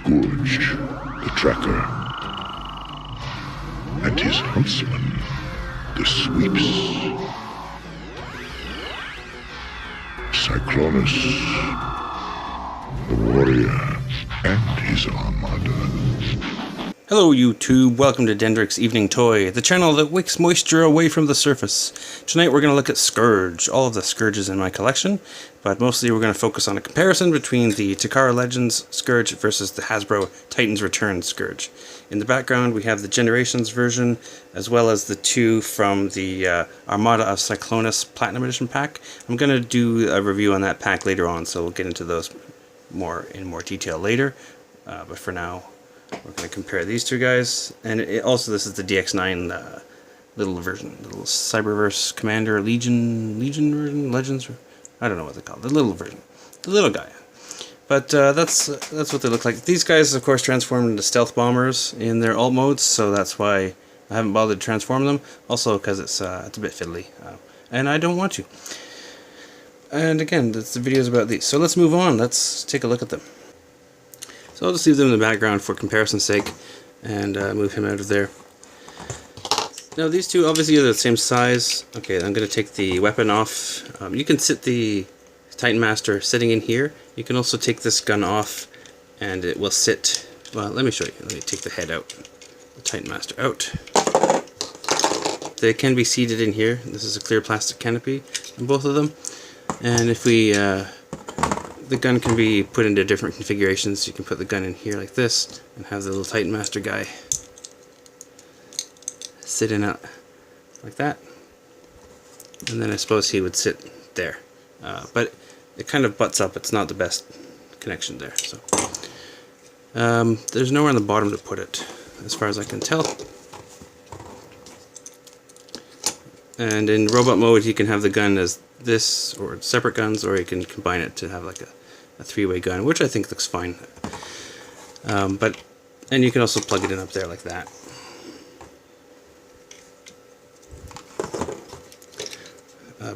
Scourge, the tracker, and his huntsman, the sweeps. Cyclonus, the warrior, and his armada. Hello YouTube, welcome to Dendric's Evening Toy, the channel that wicks moisture away from the surface. Tonight we're going to look at Scourge, all of the Scourges in my collection, but mostly we're going to focus on a comparison between the Takara Legends Scourge versus the Hasbro Titan's Return Scourge. In the background we have the Generations version, as well as the two from the Armada of Cyclonus Platinum Edition pack. I'm going to do a review on that pack later on, so we'll get into those in more detail later, but for now we're going to compare these two guys, and also this is the DX9 little version, the little Cyberverse Commander Legion version, Legends, I don't know what they call it, the little version, the little guy. But that's what they look like. These guys, of course, transformed into stealth bombers in their alt modes, so that's why I haven't bothered to transform them. Also, because it's a bit fiddly, and I don't want to. And again, the video's about these. So let's move on. Let's take a look at them. So I'll just leave them in the background for comparison's sake, and move him out of there. Now these two obviously are the same size. Okay, I'm going to take the weapon off. You can sit the Titan Master sitting in here. You can also take this gun off, and it will sit. Well, let me show you. Let me take the head out, the Titan Master out. They can be seated in here. This is a clear plastic canopy on both of them, and if we the gun can be put into different configurations. You can put the gun in here like this and have the little Titan Master guy sit in it like that, and then I suppose he would sit there, but it kind of butts up. It's not the best connection there, so there's nowhere on the bottom to put it as far as I can tell. And in robot mode you can have the gun as this, or separate guns, or you can combine it to have like a three-way gun, which I think looks fine. And you can also plug it in up there like that.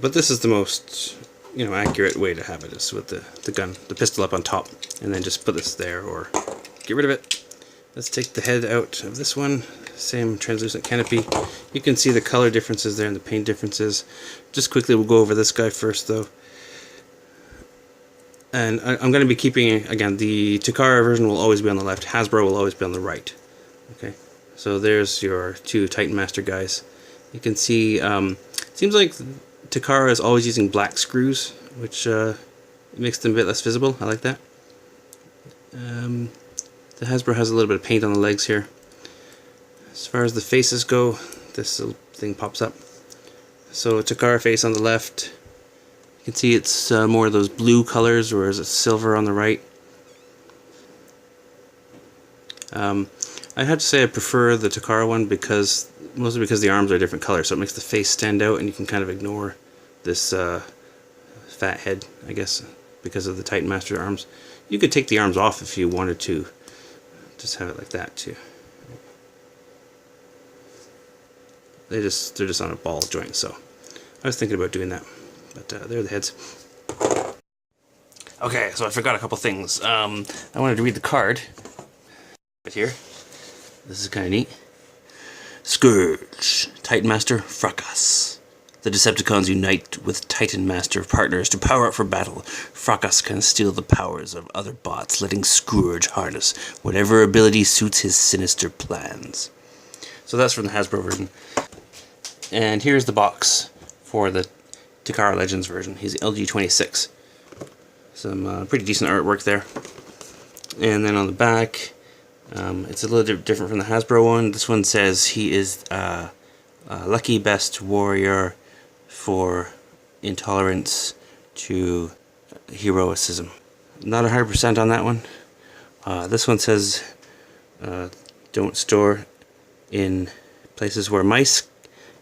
But this is the most, accurate way to have it, is with the gun, the pistol up on top, and then just put this there or get rid of it. Let's take the head out of this one. Same translucent canopy. You can see the color differences there and the paint differences. Just quickly, we'll go over this guy first though. And I'm going to be keeping, again, the Takara version will always be on the left, Hasbro will always be on the right. Okay, so there's your two Titan Master guys. You can see, it seems like Takara is always using black screws, which makes them a bit less visible. I like that. The Hasbro has a little bit of paint on the legs here. As far as the faces go, this little thing pops up. So Takara face on the left. You can see it's more of those blue colors, whereas it's silver on the right. I have to say I prefer the Takara one mostly because the arms are different colors, so it makes the face stand out, and you can kind of ignore this fat head, I guess, because of the Titan Master arms. You could take the arms off if you wanted to, just have it like that too. They're just on a ball joint, so I was thinking about doing that, but there are the heads. Okay, so I forgot a couple things. I wanted to read the card right here. This is kind of neat. Scourge, Titan Master Fracas. The Decepticons unite with Titan Master partners to power up for battle. Fracas can steal the powers of other bots, letting Scourge harness whatever ability suits his sinister plans. So that's from the Hasbro version. And here's the box for the Takara Legends version. He's LG26. Some pretty decent artwork there. And then on the back, it's a little different from the Hasbro one. This one says he is lucky best warrior for intolerance to heroicism. Not 100% on that one. This one says don't store in places where mice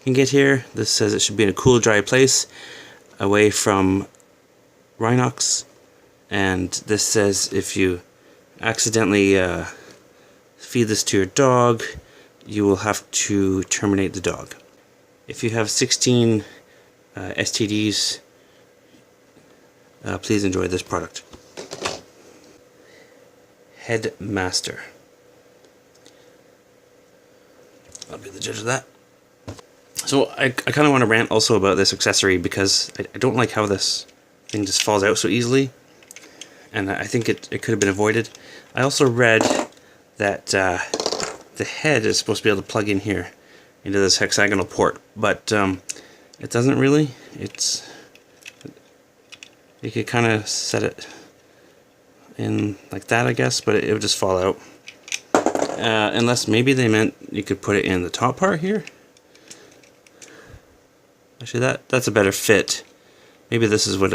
can get here. This says it should be in a cool, dry place away from rhinox. And this says if you accidentally feed this to your dog, you will have to terminate the dog. If you have 16 STDs, please enjoy this product. Headmaster. I'll be the judge of that. So I kind of want to rant also about this accessory because I don't like how this thing just falls out so easily. And I think it could have been avoided. I also read that the head is supposed to be able to plug in here into this hexagonal port, but it doesn't really. You could kind of set it in like that, I guess, but it would just fall out. Unless maybe they meant you could put it in the top part here. Actually, that's a better fit. Maybe this is what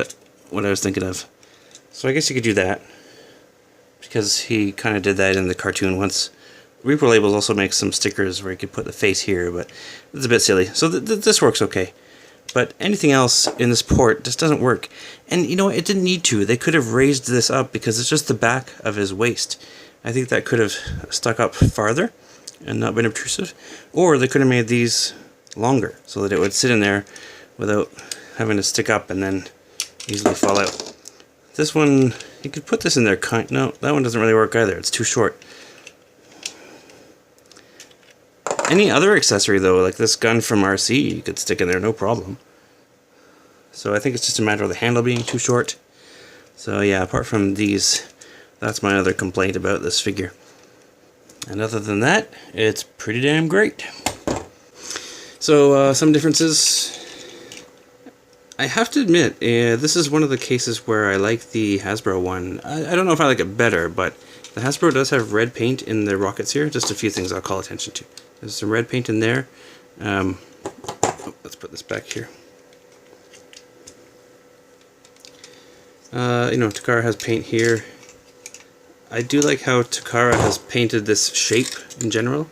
I was thinking of. So I guess you could do that, because he kind of did that in the cartoon once. Reaper Labels also makes some stickers where you could put the face here, but it's a bit silly. So this works okay. But anything else in this port just doesn't work. And you know what, it didn't need to. They could have raised this up because it's just the back of his waist. I think that could have stuck up farther and not been obtrusive. Or they could have made these longer so that it would sit in there without having to stick up and then easily fall out. This one, you could put this in there. No, that one doesn't really work either. It's too short. Any other accessory though, like this gun from RC, you could stick in there no problem. So I think it's just a matter of the handle being too short. So yeah, apart from these, that's my other complaint about this figure. And other than that, it's pretty damn great. So some differences. I have to admit, this is one of the cases where I like the Hasbro one. I don't know if I like it better, but the Hasbro does have red paint in the rockets here. Just a few things I'll call attention to. There's some red paint in there. Let's put this back here. You know, Takara has paint here. I do like how Takara has painted this shape in general.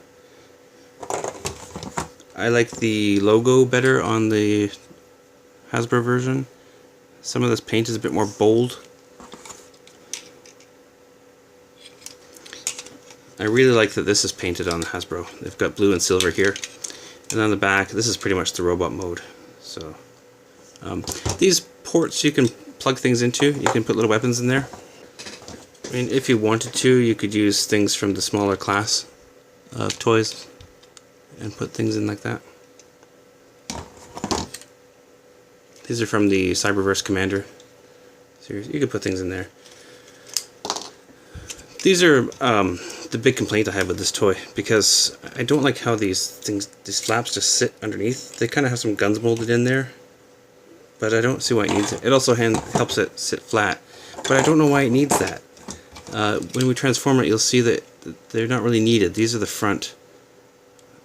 I like the logo better on the Hasbro version. Some of this paint is a bit more bold. I really like that this is painted on the Hasbro. They've got blue and silver here. And on the back, this is pretty much the robot mode. So these ports you can plug things into. You can put little weapons in there. I mean, if you wanted to, you could use things from the smaller class of toys and put things in like that. These are from the Cyberverse Commander. So you could put things in there. These are the big complaint I have with this toy, because I don't like how these flaps just sit underneath. They kind of have some guns molded in there, but I don't see why it needs it. It also helps it sit flat, but I don't know why it needs that. When we transform it, you'll see that they're not really needed. These are the front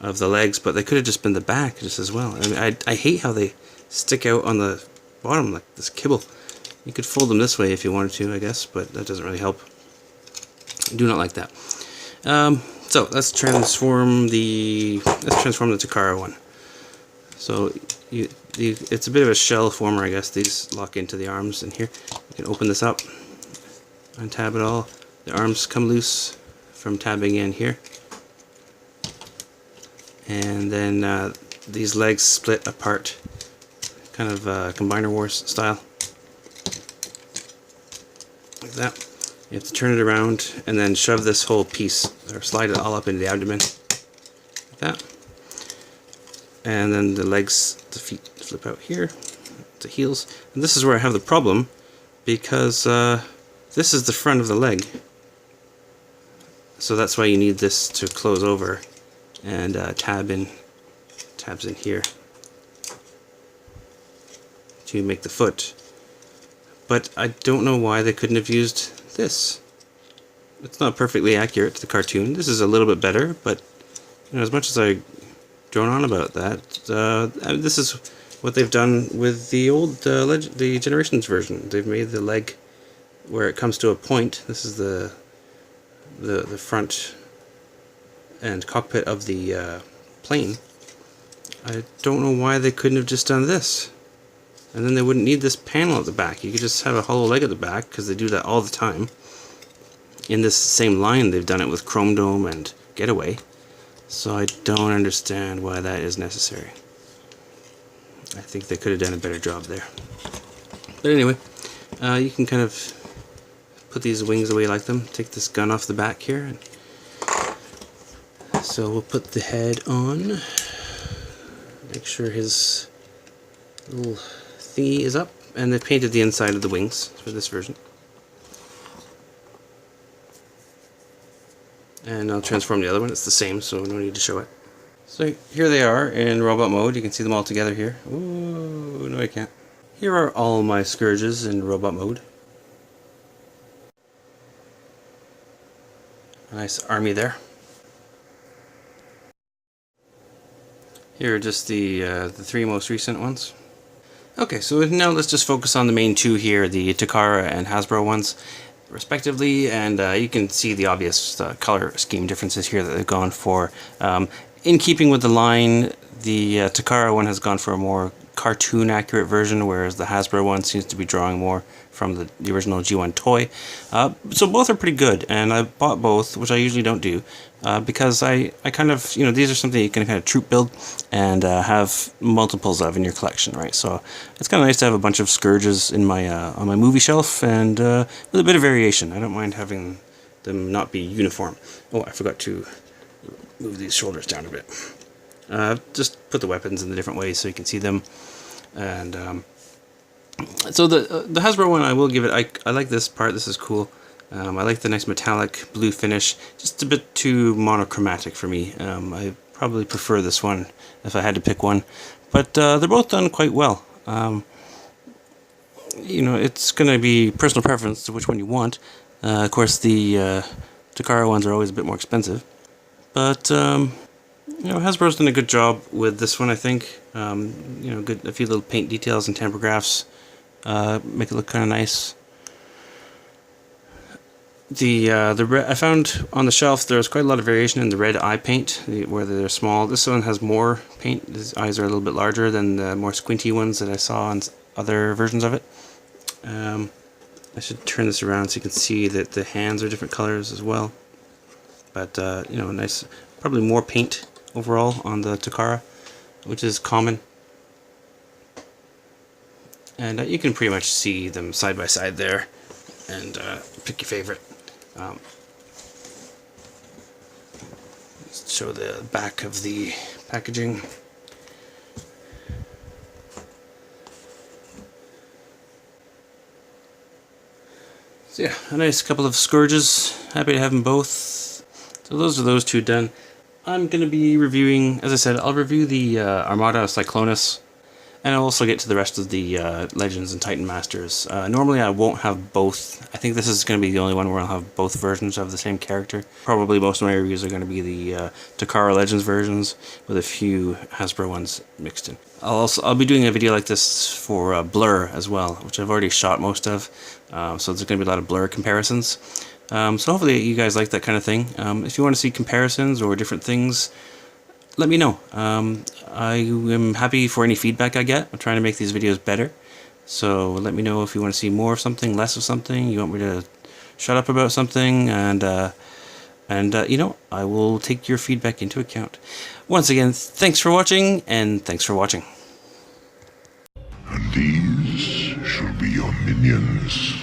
of the legs, but they could have just been the back just as well. I mean, I hate how they stick out on the bottom like this kibble. You could fold them this way if you wanted to, I guess, but that doesn't really help. I do not like that. So let's transform the Takara one. So it's a bit of a shell former, I guess. These lock into the arms in here. You can open this up, untab it all. The arms come loose from tabbing in here, and then these legs split apart, kind of Combiner Wars style, like that. You have to turn it around and then shove this whole piece, or slide it all up into the abdomen, like that. And then the legs, the feet flip out here, the heels. And this is where I have the problem, because this is the front of the leg. So that's why you need this to close over and tabs in here to make the foot. But I don't know why they couldn't have used this. It's not perfectly accurate to the cartoon. This is a little bit better, but you know, as much as I drone on about that, this is what they've done with the old the Generations version. They've made the leg where it comes to a point. This is the front and cockpit of the plane. I don't know why they couldn't have just done this. And then they wouldn't need this panel at the back. You could just have a hollow leg at the back, because they do that all the time. In this same line, they've done it with Chrome Dome and Getaway. So I don't understand why that is necessary. I think they could have done a better job there. But anyway, you can kind of put these wings away like them. Take this gun off the back here. So we'll put the head on. Make sure his little thingy is up. And they've painted the inside of the wings for this version. And I'll transform the other one. It's the same, so no need to show it. So here they are in robot mode. You can see them all together here. Ooh, no I can't. Here are all my Scourges in robot mode. A nice army there. Here are just the 3 most recent ones. Okay, so now let's just focus on the main 2 here, the Takara and Hasbro ones, respectively, and you can see the obvious color scheme differences here that they've gone for. In keeping with the line, the Takara one has gone for a more cartoon-accurate version, whereas the Hasbro one seems to be drawing more from the original G1 toy. So both are pretty good, and I bought both, which I usually don't do, because I kind of, you know, these are something you can kind of troop build and have multiples of in your collection, right? So it's kind of nice to have a bunch of Scourges in my on my movie shelf, and with a bit of variation. I don't mind having them not be uniform. Oh, I forgot to move these shoulders down a bit. Just put the weapons in the different ways so you can see them. And so the Hasbro one, I will give it, I like this part. This is cool. I like the nice metallic blue finish. Just a bit too monochromatic for me. I probably prefer this one if I had to pick one. But they're both done quite well. You know, it's going to be personal preference to which one you want. Of course, the Takara ones are always a bit more expensive. But you know, Hasbro's done a good job with this one, I think. You know, a few little paint details and tampographs make it look kind of nice. I found on the shelf there's quite a lot of variation in the red eye paint, where they're small. This one has more paint. His eyes are a little bit larger than the more squinty ones that I saw on other versions of it. I should turn this around so you can see that the hands are different colors as well. But you know, nice, probably more paint overall on the Takara, which is common. And you can pretty much see them side by side there, and pick your favorite. Let's show the back of the packaging. So yeah, a nice couple of Scourges. Happy to have them both. So those are those 2 done. I'm going to be reviewing, as I said, I'll review the Armada of Cyclonus, and I'll also get to the rest of the Legends and Titan Masters. Normally I won't have both. I think this is going to be the only one where I'll have both versions of the same character. Probably most of my reviews are going to be the Takara Legends versions, with a few Hasbro ones mixed in. I'll be doing a video like this for Blur as well, which I've already shot most of, so there's going to be a lot of Blur comparisons. So hopefully you guys like that kind of thing. If you want to see comparisons or different things, let me know. I am happy for any feedback I get. I'm trying to make these videos better. So let me know if you want to see more of something, less of something, you want me to shut up about something, and you know, I will take your feedback into account. Once again, thanks for watching, and thanks for watching. And these shall be your minions.